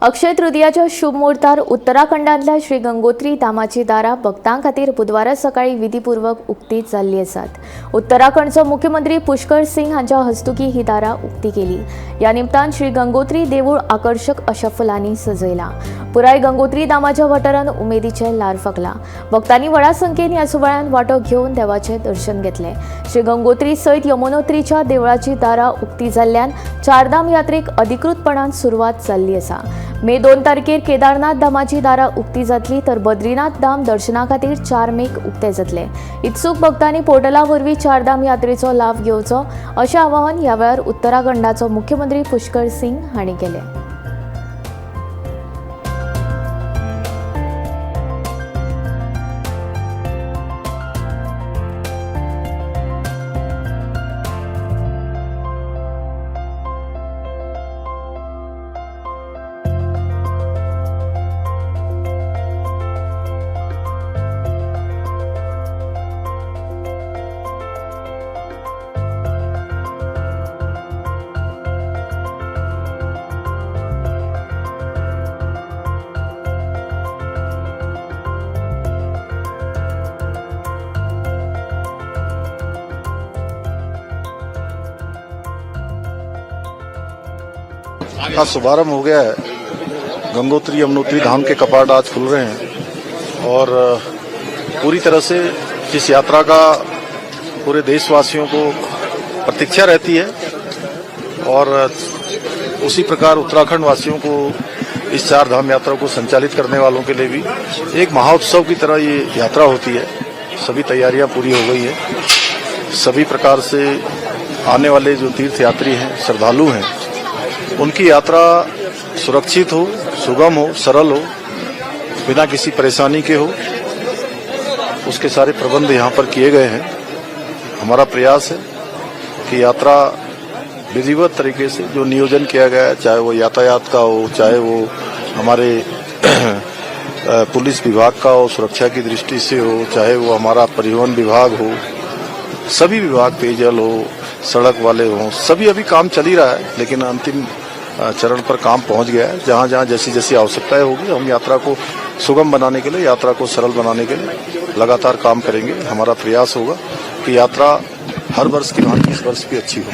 अक्षय तृतीयाच्या शुभ मुहूर्तार उत्तराखंडातल्या श्री गंगोत्री धामाची दारां भक्तां खातीर बुधवारा सकाळी विधीपूर्वक उक्ती जाल्ली आसात। उत्तराखंडचो मुख्यमंत्री पुष्कर सिंग हांच्या हस्तुकी ही दारां उक्ती केली। या निमतान श्री गंगोत्री देवूळ आकर्षक अशा फुलांनी सजयला। पुराय गंगोत्री धामाच्या वाठारांत उमेदीचे ल्हार फकला। भक्तांनी व्हडा संख्येन ह्या सुवाळ्यात वांटो घेवन देवाचें दर्शन घेतलें। श्री गंगोत्री सयत यमुनोत्रीच्या देवळाची दारां उक्ती जाल्ल्यान चारधाम यात्रेक अधिकृतपणान सुरवात जाल्ली आसा। मे 2 तारखेर केदारनाथ धामाची दारां उक्ती जातली तर बद्रीनाथ धाम दर्शना खातीर 4 मेक उक्ते जातले। इत्सूक भक्तांनी पोर्टला वरवीं चारधाम यात्रेचो लाभ घेवचो अशें आवाहन ह्या वेळार उत्तराखंडाचो मुख्यमंत्री पुष्कर सिंग हांणी केलें। का शुभारंभ हो गया है। गंगोत्री यमुनोत्री धाम के कपाट आज खुल रहे हैं और पूरी तरह से इस यात्रा का पूरे देशवासियों को प्रतीक्षा रहती है और उसी प्रकार उत्तराखंड वासियों को इस चार धाम यात्रा को संचालित करने वालों के लिए भी एक महाउत्सव की तरह ये यात्रा होती है। सभी तैयारियां पूरी हो गई है। सभी प्रकार से आने वाले जो तीर्थ यात्री हैं, श्रद्धालु हैं, उनकी यात्रा सुरक्षित हो, सुगम हो, सरल हो, बिना किसी परेशानी के हो, उसके सारे प्रबंध यहाँ पर किए गए हैं। हमारा प्रयास है कि यात्रा विधिवत तरीके से जो नियोजन किया गया है, चाहे वो यातायात का हो, चाहे वो हमारे पुलिस विभाग का हो, सुरक्षा की दृष्टि से हो, चाहे वो हमारा परिवहन विभाग हो, सभी विभाग, पेयजल हो, सड़क वाले हों, सभी अभी काम चल ही रहा है, लेकिन अंतिम चरण पर काम पहुंच गया है। जहां जहां जैसी जैसी आवश्यकताएं होगी, हम यात्रा को सुगम बनाने के लिए, यात्रा को सरल बनाने के लिए लगातार काम करेंगे। हमारा प्रयास होगा कि यात्रा हर वर्ष की भांति इस वर्ष भी अच्छी हो।